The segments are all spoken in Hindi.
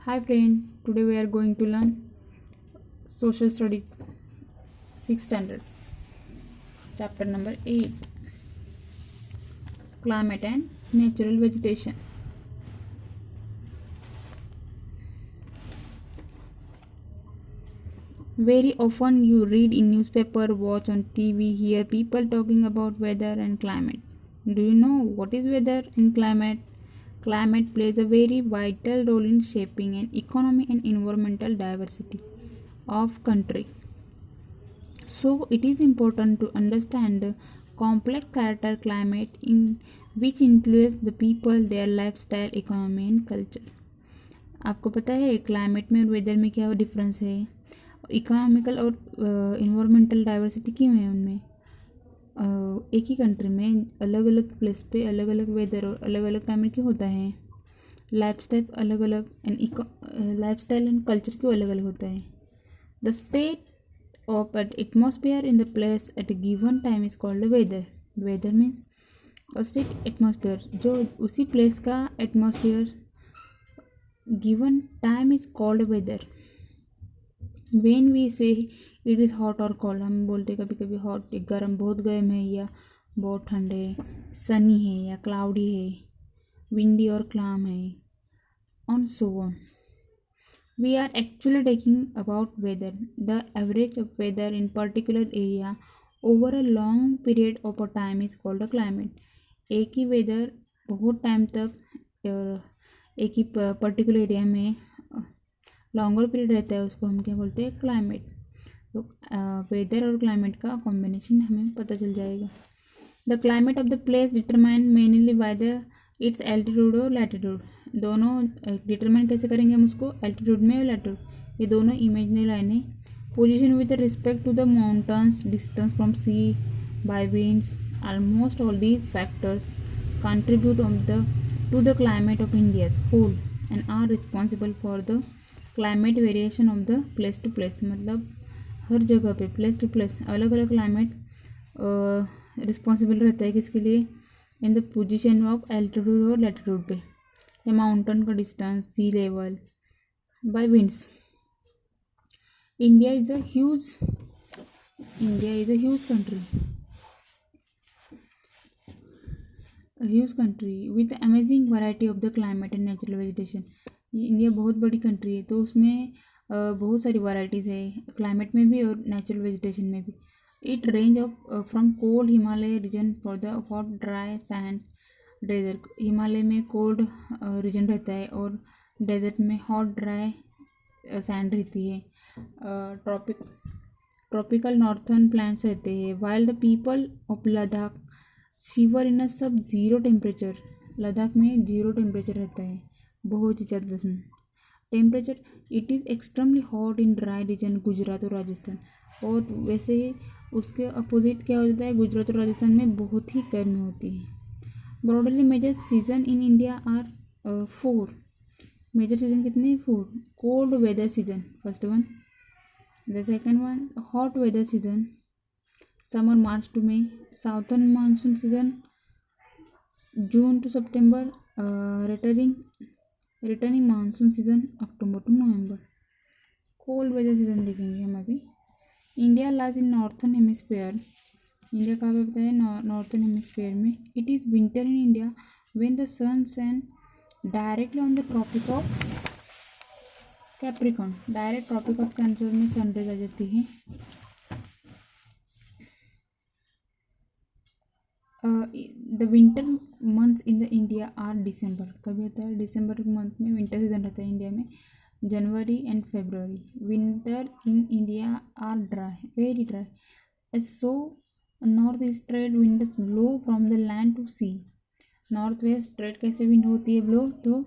Hi friend, today we are going to learn Social Studies 6th standard, chapter number 8, Climate and Natural Vegetation. Very often you read in newspaper, watch on TV, hear people talking about weather and climate. Do you know what is weather and climate? Climate plays a very vital role in shaping an economy and environmental diversity of country. So it is important to understand the complex character climate in which influence the people, their lifestyle, economy and culture. आपको पता है क्लाइमेट में और वेदर में क्या डिफरेंस है, इकोनॉमिकल और इन्वायरमेंटल डाइवर्सिटी क्यों है उनमें। एक ही कंट्री में अलग अलग प्लेस पे अलग अलग वेदर और अलग अलग क्लाइमेट क्यों होता है, लाइफस्टाइल अलग अलग एंड लाइफस्टाइल एंड कल्चर क्यों अलग अलग होता है। The state of an atmosphere in the place at a given time is called weather. Weather means a state atmosphere, जो उसी place का atmosphere given time is called weather. When we say it is hot or cold, हम बोलते कभी कभी hot गर्म, बहुत गर्म है या बहुत ठंड है, sunny है या cloudy है, windy और calm है, and so on. We are actually talking about weather, the average of weather in particular area over a long period of a time is called a climate. एक ही वेदर बहुत टाइम तक और एक ही पर्टिकुलर एरिया में लॉन्गर पीरियड रहता है, उसको हम क्या बोलते हैं, क्लाइमेट। तो वेदर और क्लाइमेट का कॉम्बिनेशन हमें पता चल जाएगा। The climate of the place determine mainly by the it's altitude और लैटिट्यूड। दोनों डिटरमाइन कैसे करेंगे हम उसको, एल्टीट्यूड में और लैटिट्यूड, ये दोनों इमेजनरी लाइनें। Position with respect to the mountains, distance from sea, by winds, almost all these factors contribute to the climate of India's whole and are responsible for the climate variation of the place to place. मतलब हर जगह पे प्लेस टू प्लेस अलग अलग क्लाइमेट रिस्पॉन्सिबल रहता है किसके लिए, in the position of altitude और लैटिट्यूड पे, या माउंटेन का distance, sea level, by winds. India is a huge country with amazing variety of the climate and natural vegetation. India बहुत बड़ी कंट्री है, तो उसमें बहुत सारी वैरायटीज़ है, क्लाइमेट में भी और नेचुरल वेजिटेशन में भी। It range of from cold Himalaya region for the hot dry sand desert. Himalaya में कोल्ड रीजन रहता है और डेजर्ट में हॉट ड्राई सैंड रहती है। ट्रॉपिकल नॉर्थर्न प्लांट्स रहते हैं। While the people of Ladakh shiver in a sub zero temperature. Ladakh में ज़ीरो टेम्परेचर रहता है, बहुत ही ज़्यादा temperature. It is extremely hot in dry region Gujarat और राजस्थान। और वैसे ही उसके अपोजिट क्या हो जाता है, गुजरात और राजस्थान में बहुत ही गर्मी होती है। Broadly major season in India are 4। Major season कितने हैं, 4। Cold weather season first one, the second one hot weather season summer March to May, southern monsoon season June to September, returning monsoon season October to November. Cold weather season देखेंगे हम अभी। India lies in northern hemisphere. India कहाँ पे बताया, नॉर्थर्न हेमिस्फीयर में। It is winter in India when the sun sand directly on the tropic of Capricorn. Direct tropic of cancer में सनराइज आ जाती है। The winter months in the India are December. कभी होता है दिसंबर मंथ में विंटर सीजन रहता है इंडिया में, January and February. Winter in India are dry, very dry. So north east trade winds blow from the land to sea. North west trade कैसे विंड होती है ब्लो, तो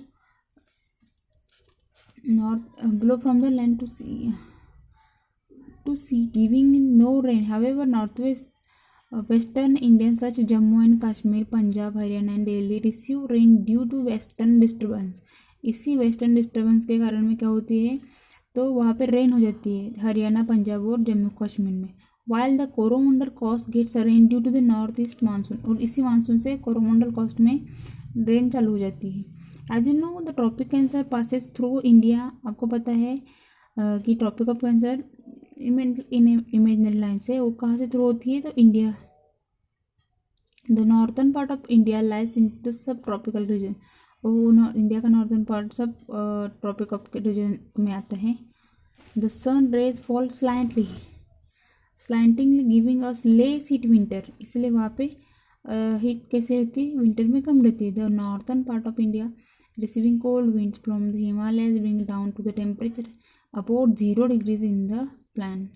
north blow from the land to sea giving no rain. However north west western Indian such Jammu and Kashmir, Punjab, Haryana and Delhi receive rain due to western disturbance. इसी वेस्टर्न डिस्टर्बेंस के कारण में क्या होती है, तो वहाँ पे रेन हो जाती है हरियाणा, पंजाब और जम्मू कश्मीर में। While the Coromandel coast gets rain due to the north east monsoon. और इसी मानसून से कोरोमंडल कोस्ट में रेन चालू हो जाती है। As you know the tropic cancer passes through India. आपको पता है कि tropic of cancer imaginary line से वो कहाँ से थ्रू होती है, तो India. The northern part of India lies in the sub tropical region. वो इंडिया का northern part sub tropic of region में आता है। The sun rays fall slantingly giving us less heat winter. इसलिए वहाँ पे हीट कैसे रहती है, विंटर में कम रहती है। The northern part of India receiving cold winds from the Himalayas bring down to the temperature about 0 degrees in the plan.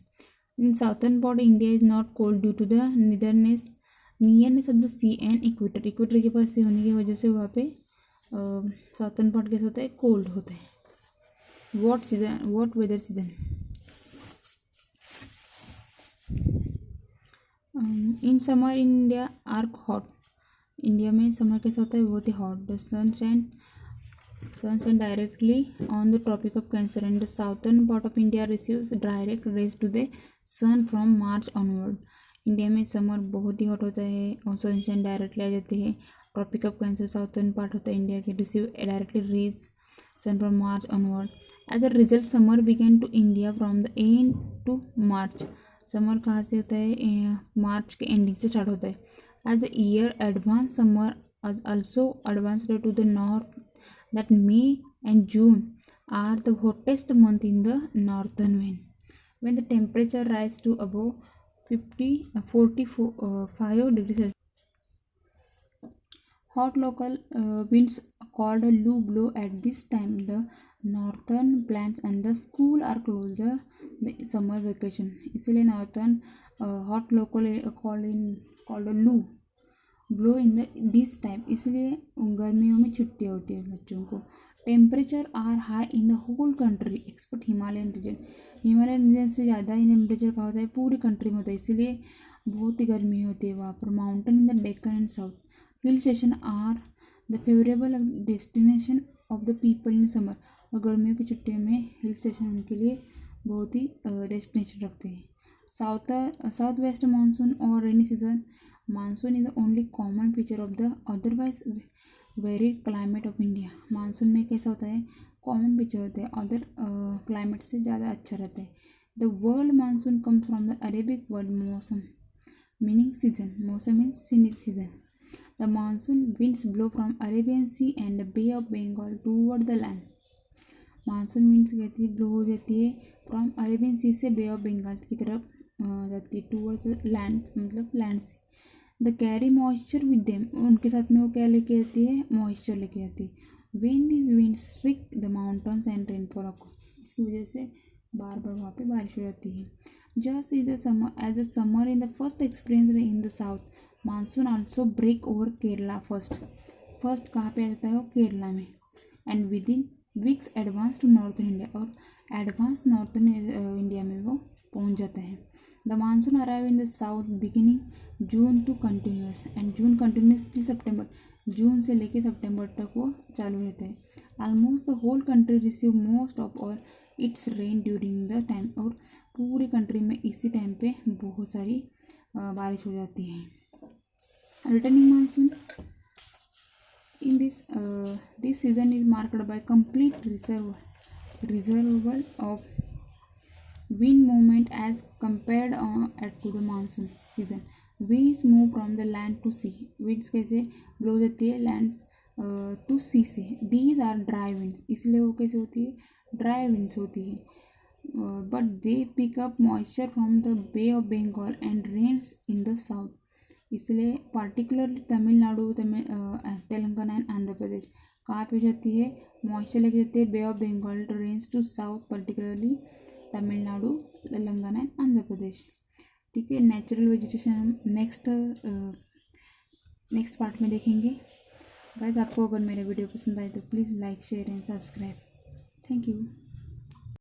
In southern part, India is not cold due to the nearness of the sea and equator. Equator के पास से होने की वजह से वहाँ पे साउथर्न पार्ट कैसा होता है, कोल्ड होता है। What weather season in summer in India are hot. India में समर कैसा होता है, बहुत ही hot. The sunshine directly on the tropic of cancer and the southern part of India receives direct rays to the sun from March onward. India में समर बहुत ही हॉट होता है और सनशाइन डायरेक्टली आ जाती है। Tropic of cancer southern part होता है इंडिया के, receive directly rays sun from March onward. As a result summer begin to India from the end to March. समर कहाँ से होता है, मार्च के एंडिंग से स्टार्ट होता है। As the year advance summer also advanced to the north, that May and June are the hottest month in the northern when the temperature rise to above 45 degrees Celsius. Hot local winds called a loo blow at this time. The northern plants and the school are closed the summer vacation. इसलिए northern hot local called a loo blow in the this time, इसलिए गर्मियों में छुट्टियाँ होती है बच्चों को। Temperature are high in the whole country expect Himalayan region. Himalayan region से ज़्यादा ही टेम्परेचर का होता है, पूरी कंट्री में होता है, इसलिए बहुत ही गर्मी होती है वहाँ पर। Mountain in the Deccan and south, hill station are the favourable destination of the people in summer. और गर्मियों की छुट्टियों में हिल स्टेशन उनके लिए बहुत ही डेस्टिनेशन रखते हैं। साउथ वेस्ट मानसून और rainy season. Monsoon is the only common feature of the otherwise varied climate of India. Monsoon में कैसा होता है, कॉमन फीचर होता है, अदर क्लाइमेट से ज़्यादा अच्छा रहता है। The world monsoon comes from the Arabic word mausam meaning season. Mausam means season. The monsoon winds blow from Arabian sea and bay of Bengal toward the land. Monsoon winds कहती है ब्लो हो जाती है फ्रॉम अरेबियन सी से बे ऑफ बंगाल की तरफ जाती है, टूवर्ड्स लैंड मतलब लैंड से। The carry moisture with them, उनके साथ में वो क्या लेके आती है, मॉइस्चर लेके आती है। When this wind strick the mountains and rainfall occur, इसकी वजह से बार बार वहाँ पे बारिश हो जाती है। Just is the summer as a summer in the first experience in the south monsoon also break over Kerala first कहाँ पे आ जाता है वो, केरला में। And with in weeks advance to northern India, और एडवांस नॉर्थन इंडिया में वो पहुँच जाता है। The monsoon arrive in the south beginning June to continues end June continues till September. जून से लेके सितंबर तक वो चालू रहता है। Almost the whole country receive most of all its rain during the time, और पूरी कंट्री में इसी टाइम पे बहुत सारी बारिश हो जाती है। Returning monsoon in this season is marked by complete reversal of wind movement as compared to the monsoon season. Winds move from the land to sea. Winds कैसे blow जाती है lands to sea से। These are dry winds, इसलिए वो कैसे होती है, dry winds होती है। But they pick up moisture from the Bay of Bengal and rains in the south. इसलिए particularly तमिलनाडु तेलंगाना एंड आंध्र प्रदेश कहाँ पे जाती है, मॉइस्चर लेके जाती है bay of Bengal to rains to south, particularly Tamil Nadu Telangana and Andhra Pradesh. ठीक है, नेचुरल वेजिटेशन हम नेक्स्ट पार्ट में देखेंगे। गाइस, आपको अगर मेरे वीडियो पसंद आए तो please like share and subscribe. Thank you.